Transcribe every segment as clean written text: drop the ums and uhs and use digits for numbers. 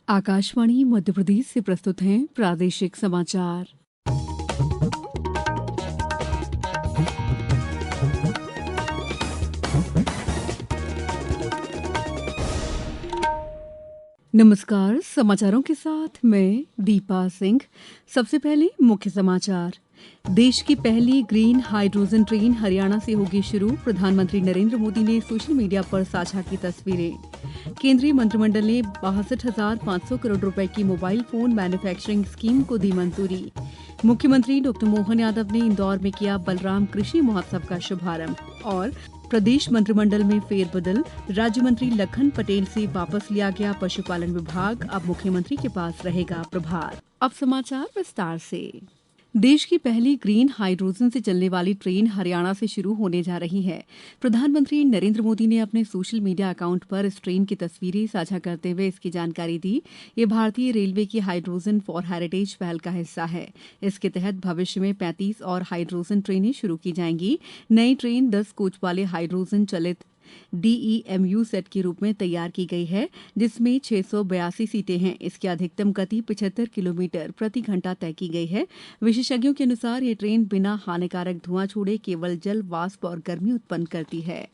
आकाशवाणी मध्य प्रदेश से प्रस्तुत हैं प्रादेशिक समाचार। नमस्कार, समाचारों के साथ मैं दीपा सिंह। सबसे पहले मुख्य समाचार। देश की पहली ग्रीन हाइड्रोजन ट्रेन हरियाणा से होगी शुरू। प्रधानमंत्री नरेंद्र मोदी ने सोशल मीडिया पर साझा की तस्वीरें। केंद्रीय मंत्रिमंडल ने 62,500 करोड़ रुपए की मोबाइल फोन मैन्युफैक्चरिंग स्कीम को दी मंजूरी। मुख्यमंत्री डॉ. मोहन यादव ने इंदौर में किया बलराम कृषि महोत्सव का शुभारंभ। और प्रदेश मंत्रिमंडल में फेरबदल, राज्य मंत्री लखन पटेल से वापस लिया गया पशुपालन विभाग, अब मुख्यमंत्री के पास रहेगा प्रभार। अब समाचार विस्तार से। देश की पहली ग्रीन हाइड्रोजन से चलने वाली ट्रेन हरियाणा से शुरू होने जा रही है। प्रधानमंत्री नरेंद्र मोदी ने अपने सोशल मीडिया अकाउंट पर इस ट्रेन की तस्वीरें साझा करते हुए इसकी जानकारी दी। ये भारतीय रेलवे की हाइड्रोजन फॉर हेरिटेज पहल का हिस्सा है। इसके तहत भविष्य में 35 और हाइड्रोजन ट्रेनें शुरू की जाएंगी। नई ट्रेन 10 कोच वाले हाइड्रोजन चलित DEMU सेट के रूप में तैयार की गई है, जिसमें 682 सीटें हैं। इसकी अधिकतम गति 75 किलोमीटर प्रति घंटा तय की गई है। विशेषज्ञों के अनुसार ये ट्रेन बिना हानिकारक धुआं छोड़े केवल जल वाष्प और गर्मी उत्पन्न करती है।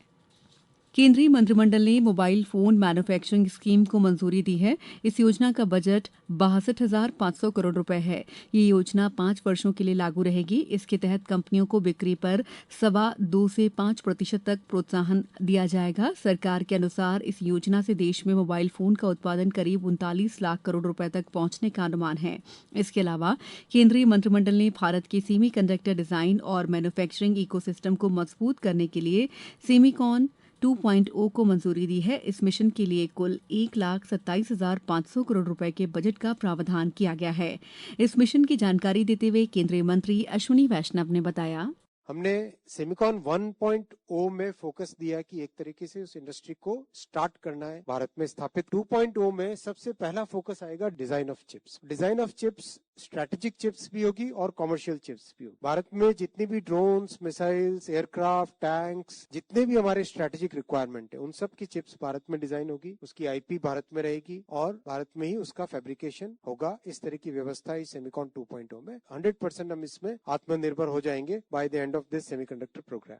केंद्रीय मंत्रिमंडल ने मोबाइल फोन मैन्युफैक्चरिंग स्कीम को मंजूरी दी है। इस योजना का बजट 62,500 करोड़ रुपए है। ये योजना 5 वर्षों के लिए लागू रहेगी। इसके तहत कंपनियों को बिक्री पर 2.25 से 5% तक प्रोत्साहन दिया जाएगा। सरकार के अनुसार इस योजना से देश में मोबाइल फोन का उत्पादन करीब 39 लाख करोड़ रुपए तक पहुंचने का अनुमान है। इसके अलावा केंद्रीय मंत्रिमंडल ने भारत के सेमीकंडक्टर डिजाइन और मैन्युफैक्चरिंग इकोसिस्टम को मजबूत करने के लिए सेमीकॉन 2.0 को मंजूरी दी है। इस मिशन के लिए कुल 1,27,500 करोड़ रुपए के बजट का प्रावधान किया गया है। इस मिशन की जानकारी देते हुए केंद्रीय मंत्री अश्विनी वैष्णव ने बताया, हमने सेमिकॉन 1.0 में फोकस दिया कि एक तरीके से उस इंडस्ट्री को स्टार्ट करना है, भारत में स्थापित। 2.0 में सबसे पहला फोकस आएगा design of chips. Design of chips strategic chips भी होगी और कमर्शियल चिप्स भी होगी। भारत में जितनी भी ड्रोन्स, मिसाइल्स, एयरक्राफ्ट, टैंक्स, जितने भी हमारे स्ट्रेटेजिक रिक्वायरमेंट है, उन सब की चिप्स भारत में डिजाइन होगी। उसकी IP भारत में रहेगी और भारत में ही उसका फैब्रिकेशन होगा। इस तरह की व्यवस्था है सेमिकॉन 2.0 में। 100% हम इसमें आत्मनिर्भर हो जाएंगे by the end of this semiconductor programme.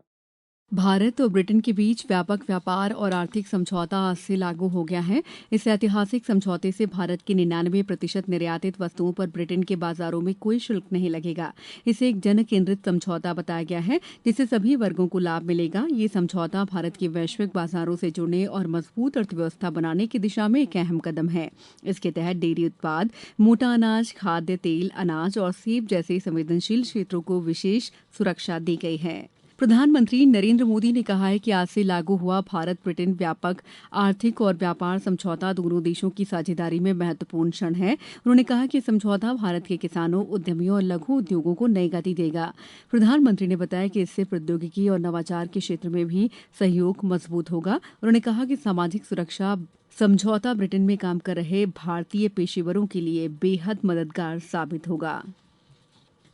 Bharat और ब्रिटेन के बीच व्यापक व्यापार और आर्थिक समझौता आज से लागू हो गया है। इस ऐतिहासिक समझौते से भारत की 99% निर्यातित वस्तुओं पर ब्रिटेन के बाजारों में कोई शुल्क नहीं लगेगा। इसे एक जन केंद्रित समझौता बताया गया है, जिससे सभी वर्गों को लाभ मिलेगा। ये समझौता भारत के वैश्विक बाजारों से जुड़ने और मजबूत अर्थव्यवस्था बनाने की दिशा में एक अहम कदम है। इसके तहत डेयरी उत्पाद, मोटा अनाज, खाद्य तेल, अनाज और सेब जैसे संवेदनशील क्षेत्रों को विशेष सुरक्षा दी गई है। प्रधानमंत्री नरेंद्र मोदी ने कहा है कि आज से लागू हुआ भारत ब्रिटेन व्यापक आर्थिक और व्यापार समझौता दोनों देशों की साझेदारी में महत्वपूर्ण क्षण है। उन्होंने कहा कि समझौता भारत के किसानों, उद्यमियों और लघु उद्योगों को नई गति देगा। प्रधानमंत्री ने बताया कि इससे प्रौद्योगिकी और नवाचार के क्षेत्र में भी सहयोग मजबूत होगा। उन्होंने कहा कि सामाजिक सुरक्षा समझौता ब्रिटेन में काम कर रहे भारतीय पेशेवरों के लिए बेहद मददगार साबित होगा।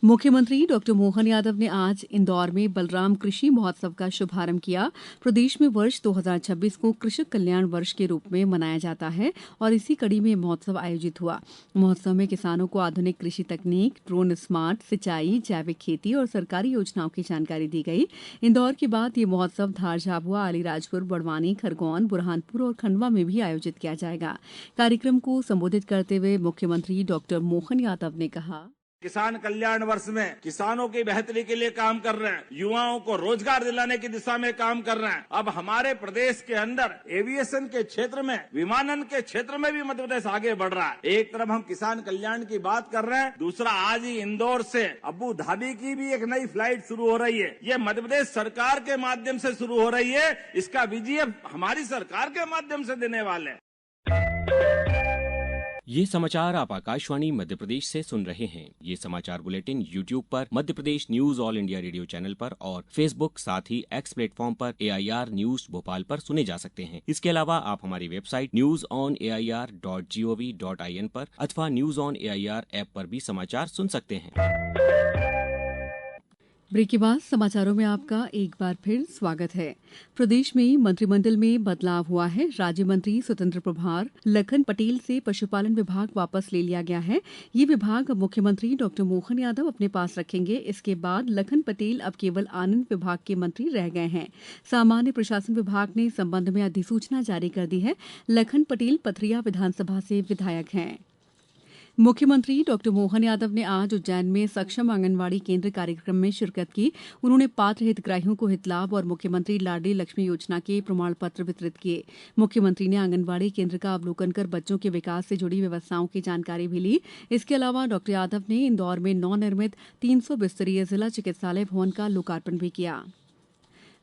मुख्यमंत्री डॉ. मोहन यादव ने आज इंदौर में बलराम कृषि महोत्सव का शुभारंभ किया। प्रदेश में वर्ष 2026 को कृषक कल्याण वर्ष के रूप में मनाया जाता है और इसी कड़ी में महोत्सव आयोजित हुआ। महोत्सव में किसानों को आधुनिक कृषि तकनीक, ड्रोन स्मार्ट सिंचाई, जैविक खेती और सरकारी योजनाओं की जानकारी दी गई। इंदौर के बाद ये महोत्सव धार, झाबुआ, अलीराजपुर, बड़वानी, खरगोन, बुरहानपुर और खंडवा में भी आयोजित किया जाएगा। कार्यक्रम को संबोधित करते हुए मुख्यमंत्री डॉ. मोहन यादव ने कहा, किसान कल्याण वर्ष में किसानों की बेहतरी के लिए काम कर रहे हैं, युवाओं को रोजगार दिलाने की दिशा में काम कर रहे हैं। अब हमारे प्रदेश के अंदर एविएशन के क्षेत्र में, विमानन के क्षेत्र में भी मध्य प्रदेश आगे बढ़ रहा है। एक तरफ हम किसान कल्याण की बात कर रहे हैं, दूसरा आज ही इंदौर से अबू धाबी की भी एक नई फ्लाइट शुरू हो रही है। ये मध्य प्रदेश सरकार के माध्यम से शुरू हो रही है। इसका विजय हमारी सरकार के माध्यम से देने वाले हैं। ये समाचार आप आकाशवाणी मध्य प्रदेश से सुन रहे हैं। ये समाचार बुलेटिन YouTube पर, Madhya Pradesh news All India Radio channel पर और Facebook साथ ही X प्लेटफॉर्म पर AIR न्यूज भोपाल पर सुने जा सकते हैं। इसके अलावा आप हमारी वेबसाइट newsonair.gov.in पर अथवा न्यूज ऑन AIR ऐप पर भी समाचार सुन सकते हैं। ब्रेक के बाद समाचारों में आपका एक बार फिर स्वागत है। प्रदेश में मंत्रिमंडल में बदलाव हुआ है। राज्य मंत्री स्वतंत्र प्रभार लखन पटेल से पशुपालन विभाग वापस ले लिया गया है। ये विभाग अब मुख्यमंत्री डॉ मोहन यादव अपने पास रखेंगे। इसके बाद लखन पटेल अब केवल आनंद विभाग के मंत्री रह गए हैं। सामान्य प्रशासन विभाग ने इस संबंध में अधिसूचना जारी कर दी है। लखन पटेल पथरिया विधानसभा से विधायक हैं। मुख्यमंत्री डॉ मोहन यादव ने आज उज्जैन में सक्षम आंगनवाड़ी केंद्र कार्यक्रम में शिरकत की। उन्होंने पात्र हितग्राहियों को हितलाभ और मुख्यमंत्री लाडली लक्ष्मी योजना के प्रमाण पत्र वितरित किए। मुख्यमंत्री ने आंगनवाड़ी केंद्र का अवलोकन कर बच्चों के विकास से जुड़ी व्यवस्थाओं की जानकारी भी ली। इसके अलावा डॉ यादव ने इंदौर में नवनिर्मित 300 बिस्तरीय जिला चिकित्सालय भवन का लोकार्पण भी किया।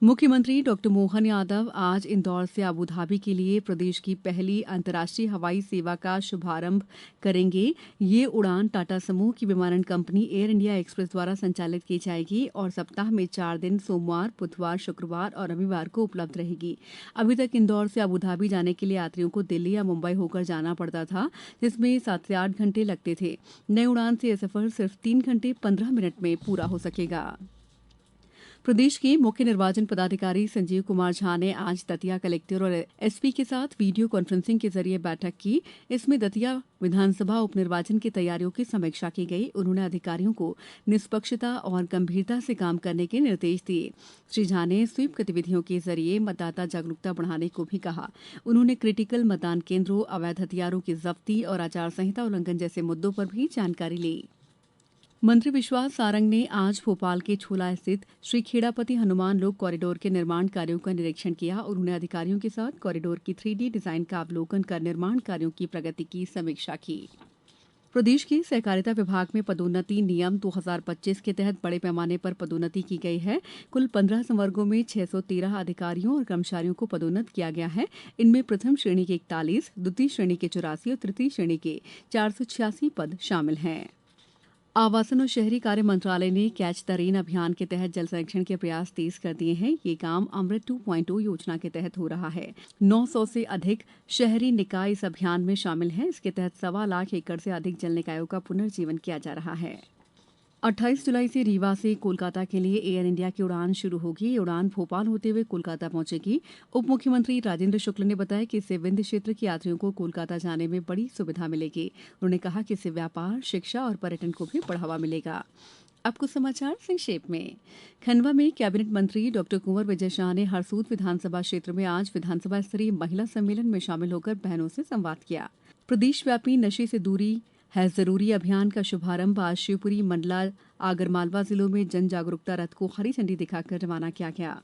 मुख्यमंत्री डॉ मोहन यादव आज इंदौर से अबुधाबी के लिए प्रदेश की पहली अंतर्राष्ट्रीय हवाई सेवा का शुभारंभ करेंगे। ये उड़ान टाटा समूह की विमानन कंपनी एयर इंडिया एक्सप्रेस द्वारा संचालित की जाएगी और सप्ताह में 4 दिन सोमवार, बुधवार, शुक्रवार और रविवार को उपलब्ध रहेगी। अभी तक इंदौर से अबुधाबी जाने के लिए यात्रियों को दिल्ली या मुंबई होकर जाना पड़ता था, जिसमें 7 से 8 घंटे लगते थे। नई उड़ान से यह सफर सिर्फ 3 घंटे 15 मिनट में पूरा हो सकेगा। प्रदेश के मुख्य निर्वाचन पदाधिकारी संजीव कुमार झा ने आज दतिया कलेक्टर और एसपी के साथ वीडियो कॉन्फ्रेंसिंग के जरिए बैठक की। इसमें दतिया विधानसभा उपनिर्वाचन की तैयारियों की समीक्षा की गई। उन्होंने अधिकारियों को निष्पक्षता और गंभीरता से काम करने के निर्देश दिए। श्री झा ने स्वीप गतिविधियों के जरिए मतदाता जागरूकता बढ़ाने को भी कहा। उन्होंने क्रिटिकल मतदान केंद्रों, अवैध हथियारों की जब्ती और आचार संहिता उल्लंघन जैसे मुद्दों पर भी जानकारी ली। मंत्री विश्वास सारंग ने आज भोपाल के छोला स्थित श्री खेड़ापति हनुमान लोक कॉरिडोर के निर्माण कार्यों का निरीक्षण किया। उन्होंने अधिकारियों के साथ कॉरिडोर की 3D डिजाइन का अवलोकन कर निर्माण कार्यों की प्रगति की समीक्षा की। प्रदेश के सहकारिता विभाग में पदोन्नति नियम 2025 के तहत बड़े पैमाने पर पदोन्नति की गई है। कुल 15 संवर्गों में 613 अधिकारियों और कर्मचारियों को पदोन्नत किया गया है। इनमें प्रथम श्रेणी के 41, द्वितीय श्रेणी के 84 और तृतीय श्रेणी के 486 पद शामिल हैं। आवासन और शहरी कार्य मंत्रालय ने कैच द रेन अभियान के तहत जल संरक्षण के प्रयास तेज कर दिए हैं। ये काम अमृत 2.0 योजना के तहत हो रहा है। 900 से अधिक शहरी निकाय इस अभियान में शामिल हैं। इसके तहत 1.25 लाख एकड़ से अधिक जल निकायों का पुनर्जीवन किया जा रहा है। 28 जुलाई से रीवा से कोलकाता के लिए एयर इंडिया की उड़ान शुरू होगी। ये उड़ान भोपाल होते हुए कोलकाता पहुंचेगी। उप मुख्यमंत्री राजेंद्र शुक्ल ने बताया कि इससे विंध्य क्षेत्र के यात्रियों को कोलकाता जाने में बड़ी सुविधा मिलेगी। उन्होंने कहा कि इससे व्यापार, शिक्षा और पर्यटन को भी बढ़ावा मिलेगा। अब कुछ समाचार संक्षेप में। खंडवा में कैबिनेट मंत्री डॉ कुंवर विजय शाह ने हरसूद विधानसभा क्षेत्र में आज विधानसभा स्तरीय महिला सम्मेलन में शामिल होकर बहनों से संवाद किया। प्रदेशव्यापी नशे से दूरी है जरूरी अभियान का शुभारंभ आज शिवपुरी, मंडला, आगरमालवा जिलों में जन जागरूकता रथ को हरी झंडी दिखाकर रवाना किया गया।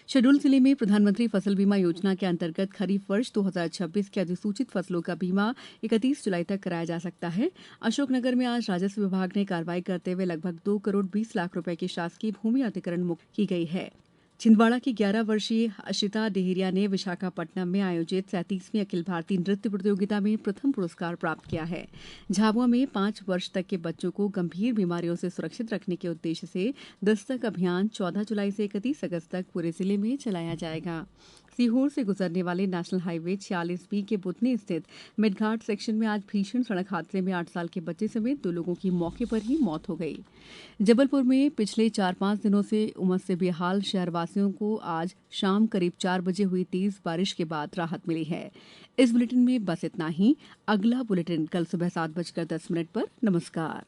शहडोल जिले में प्रधानमंत्री फसल बीमा योजना के अंतर्गत खरीफ वर्ष 2026 के अधिसूचित फसलों का बीमा 31 जुलाई तक कराया जा सकता है। अशोकनगर में आज राजस्व विभाग ने कार्रवाई करते हुए लगभग 2 करोड़ 20 लाख रुपए की शासकीय भूमि अतिक्रमण मुक्त की गई है। छिंदवाड़ा की 11 वर्षीय अशिता डेहरिया ने विशाखापट्टनम में आयोजित 37वीं अखिल भारतीय नृत्य प्रतियोगिता में प्रथम पुरस्कार प्राप्त किया है। झाबुआ में 5 वर्ष तक के बच्चों को गंभीर बीमारियों से सुरक्षित रखने के उद्देश्य से दस्तक अभियान 14 जुलाई से 31 अगस्त तक पूरे जिले में चलाया जाएगा। सीहोर से गुजरने वाले नेशनल हाईवे 46B के बुधनी स्थित मिडघाट सेक्शन में आज भीषण सड़क हादसे में 8 साल के बच्चे समेत 2 लोगों की मौके पर ही मौत हो गई। जबलपुर में पिछले 4-5 दिनों से उमस से बेहाल शहरवासियों को आज शाम करीब 4 बजे हुई तेज बारिश के बाद राहत मिली है। इस बुलेटिन में बस इतना ही। अगला बुलेटिन कल सुबह 7:10 पर। नमस्कार।